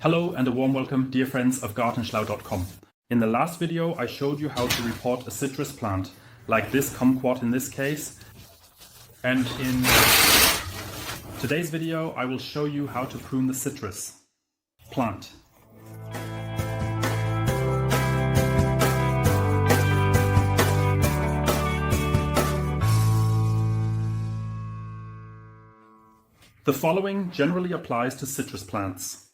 Hello and a warm welcome, dear friends of gartenschlau.com. In the last video I showed you how to report a citrus plant, like this kumquat in this case. And in today's video I will show you how to prune the citrus plant. The following generally applies to citrus plants.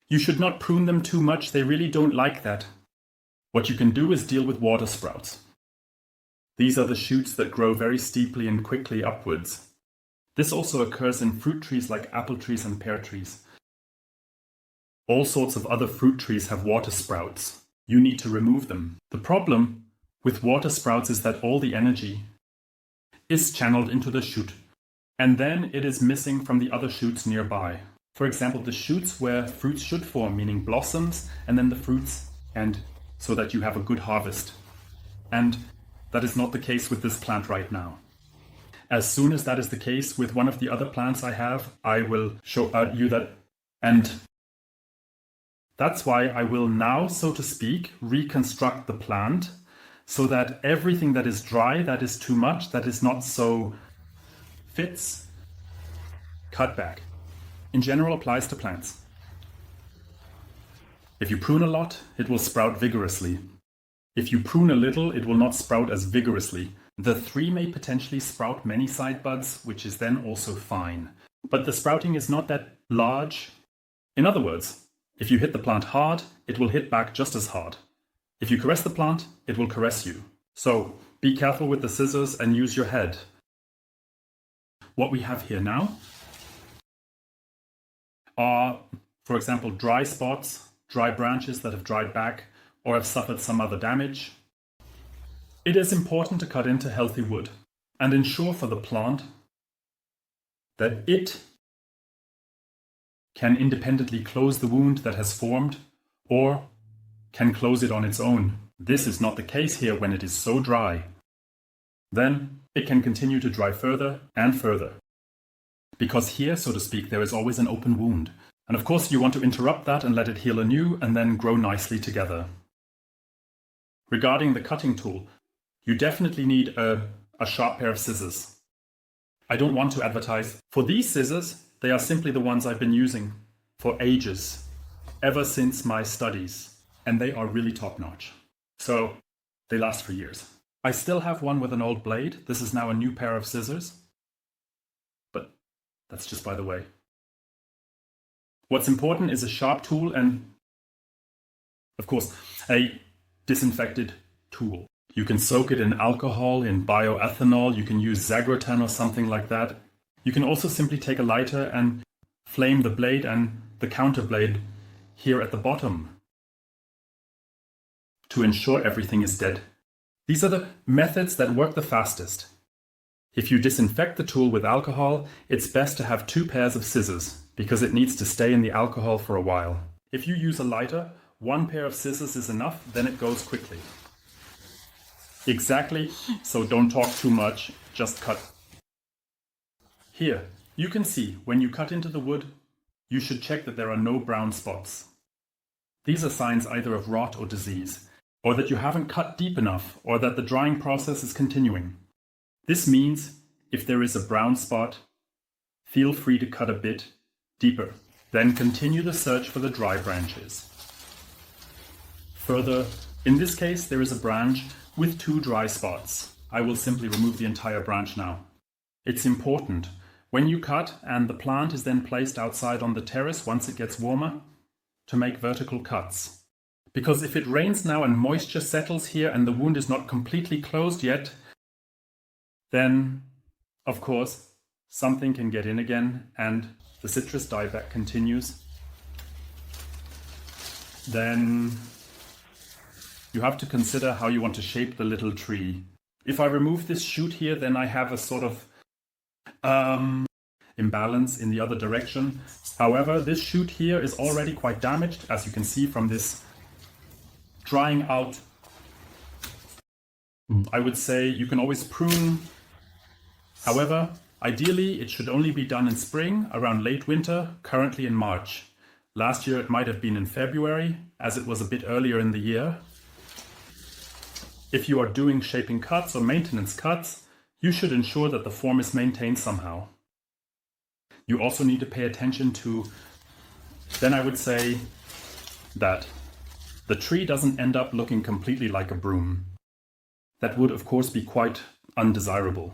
You should not prune them too much, they really don't like that. What you can do is deal with water sprouts. These are the shoots that grow very steeply and quickly upwards. This also occurs in fruit trees like apple trees and pear trees. All sorts of other fruit trees have water sprouts. You need to remove them. The problem with water sprouts is that all the energy is channeled into the shoot, and then it is missing from the other shoots nearby. For example, the shoots where fruits should form, meaning blossoms, and then the fruits, and so that you have a good harvest. And that is not the case with this plant right now. As soon as that is the case with one of the other plants I have, I will show you that. And that's why I will now, so to speak, reconstruct the plant so that everything that is dry, that is too much, that is not so fits, cut back. In general applies to plants. If you prune a lot, it will sprout vigorously. If you prune a little, it will not sprout as vigorously. The tree may potentially sprout many side buds, which is then also fine. But the sprouting is not that large. In other words, if you hit the plant hard, it will hit back just as hard. If you caress the plant, it will caress you. So be careful with the scissors and use your head. What we have here now are, for example, dry spots, dry branches that have dried back or have suffered some other damage. It is important to cut into healthy wood and ensure for the plant that it can independently close the wound that has formed or can close it on its own. This is not the case here when it is so dry. Then it can continue to dry further and further. Because here, so to speak, there is always an open wound. And of course you want to interrupt that and let it heal anew and then grow nicely together. Regarding the cutting tool, you definitely need a sharp pair of scissors. I don't want to advertise. For these scissors, they are simply the ones I've been using for ages, ever since my studies. And they are really top-notch. So they last for years. I still have one with an old blade. This is now a new pair of scissors. But that's just by the way. What's important is a sharp tool and, of course, a disinfected tool. You can soak it in alcohol, in bioethanol. You can use Zagrotan or something like that. You can also simply take a lighter and flame the blade and the counter blade here at the bottom to ensure everything is dead. These are the methods that work the fastest. If you disinfect the tool with alcohol, it's best to have 2 pairs of scissors because it needs to stay in the alcohol for a while. If you use a lighter, 1 pair of scissors is enough, then it goes quickly. Exactly, so don't talk too much, just cut. Here, you can see when you cut into the wood, you should check that there are no brown spots. These are signs either of rot or disease, or that you haven't cut deep enough, or that the drying process is continuing. This means if there is a brown spot, feel free to cut a bit deeper. Then continue the search for the dry branches. Further, in this case, there is a branch with 2 dry spots. I will simply remove the entire branch now. It's important, when you cut and the plant is then placed outside on the terrace once it gets warmer, to make vertical cuts. Because if it rains now and moisture settles here and the wound is not completely closed yet, then, of course, something can get in again and the citrus dieback continues. Then you have to consider how you want to shape the little tree. If I remove this shoot here, then I have a sort of imbalance in the other direction. However, this shoot here is already quite damaged, as you can see from this drying out. I would say you can always prune. However, ideally it should only be done in spring, around late winter, currently in March. Last year it might have been in February, as it was a bit earlier in the year. If you are doing shaping cuts or maintenance cuts, you should ensure that the form is maintained somehow. You also need to pay attention to, then I would say, that the tree doesn't end up looking completely like a broom. That would of course be quite undesirable.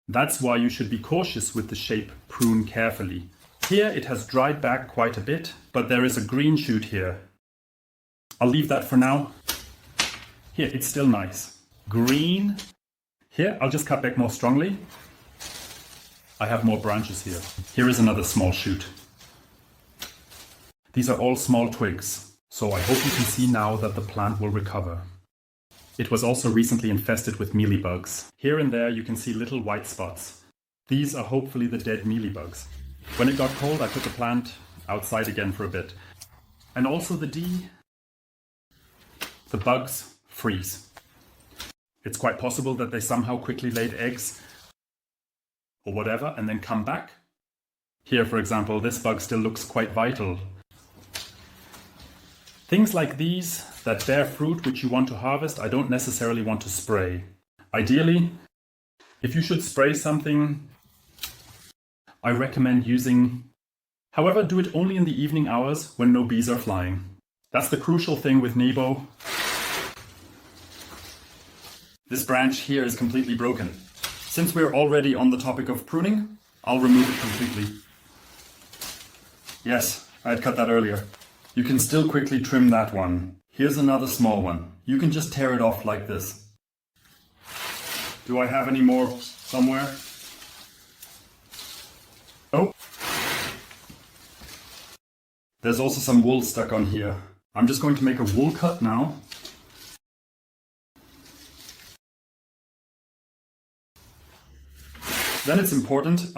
That's why you should be cautious with the shape prune carefully. Here it has dried back quite a bit, but there is a green shoot here. I'll leave that for now. Here, it's still nice. Green. Here, I'll just cut back more strongly. I have more branches here. Here is another small shoot. These are all small twigs, so I hope you can see now that the plant will recover. It was also recently infested with mealybugs. Here and there you can see little white spots. These are hopefully the dead mealybugs. When it got cold, I put the plant outside again for a bit. And also the bugs freeze. It's quite possible that they somehow quickly laid eggs or whatever and then come back. Here, for example, this bug still looks quite vital. Things like these that bear fruit which you want to harvest, I don't necessarily want to spray. Ideally, if you should spray something, I recommend using, however, do it only in the evening hours when no bees are flying. That's the crucial thing with Nebo. This branch here is completely broken. Since we're already on the topic of pruning, I'll remove it completely. Yes, I had cut that earlier. You can still quickly trim that one. Here's another small one. You can just tear it off like this. Do I have any more somewhere? Oh! There's also some wool stuck on here. I'm just going to make a wool cut now. Then it's important,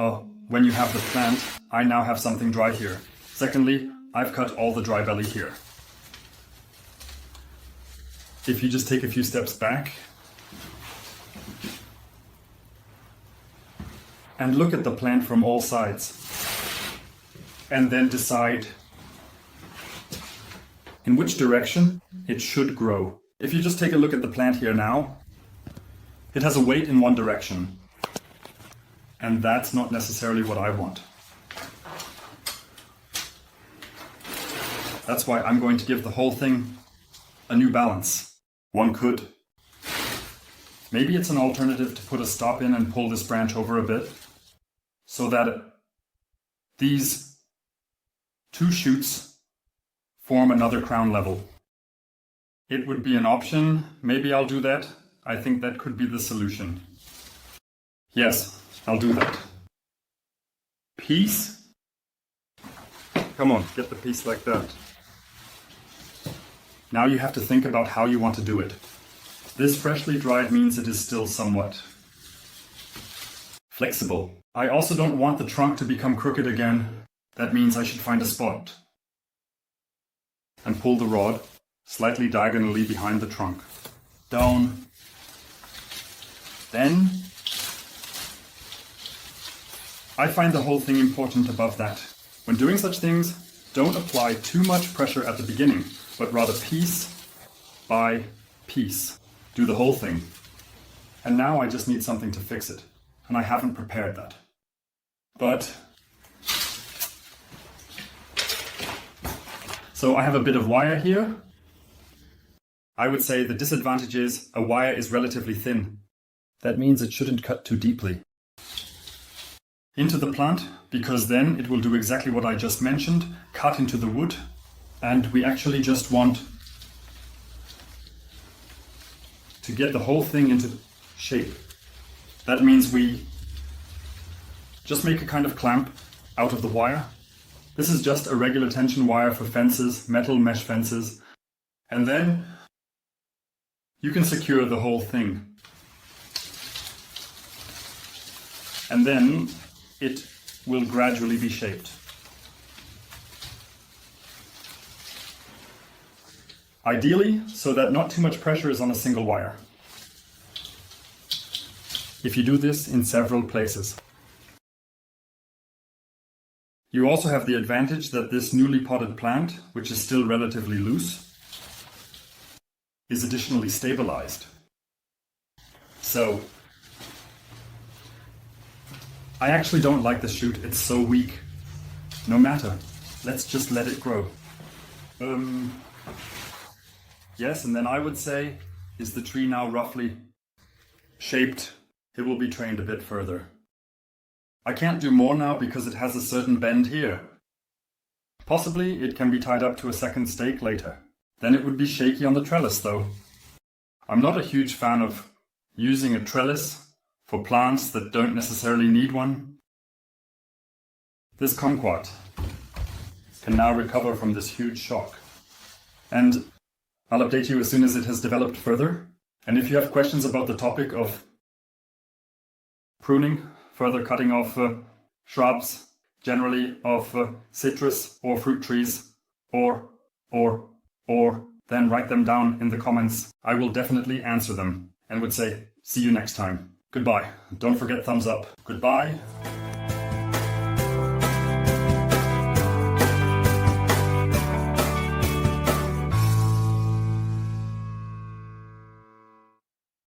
when you have the plant, I now have something dry here. Secondly, I've cut all the dry belly here. If you just take a few steps back and look at the plant from all sides and then decide in which direction it should grow. If you just take a look at the plant here now, it has a weight in one direction, and that's not necessarily what I want. That's why I'm going to give the whole thing a new balance. One could. Maybe it's an alternative to put a stop in and pull this branch over a bit, so that these two shoots form another crown level. It would be an option. Maybe I'll do that. I think that could be the solution. Yes, I'll do that. Piece. Come on, get the piece like that. Now you have to think about how you want to do it. This freshly dried means it is still somewhat flexible. I also don't want the trunk to become crooked again. That means I should find a spot and pull the rod slightly diagonally behind the trunk. Down. Then I find the whole thing important above that. When doing such things, don't apply too much pressure at the beginning, but rather piece by piece. Do the whole thing. And now I just need something to fix it. And I haven't prepared that. But so I have a bit of wire here. I would say the disadvantage is a wire is relatively thin. That means it shouldn't cut too deeply into the plant, because then it will do exactly what I just mentioned, cut into the wood, and we actually just want to get the whole thing into shape. That means we just make a kind of clamp out of the wire. This is just a regular tension wire for fences, metal mesh fences, and then you can secure the whole thing. And then it will gradually be shaped. Ideally, so that not too much pressure is on a single wire. If you do this in several places. You also have the advantage that this newly potted plant, which is still relatively loose, is additionally stabilized. So, I actually don't like the shoot, it's so weak. No matter, let's just let it grow. Yes, and then I would say, is the tree now roughly shaped? It will be trained a bit further. I can't do more now because it has a certain bend here. Possibly it can be tied up to a second stake later. Then it would be shaky on the trellis though. I'm not a huge fan of using a trellis for plants that don't necessarily need one. This kumquat can now recover from this huge shock. And I'll update you as soon as it has developed further. And if you have questions about the topic of pruning, further cutting off shrubs, generally of citrus or fruit trees, or, then write them down in the comments. I will definitely answer them and would say, see you next time. Goodbye. Don't forget thumbs up. Goodbye.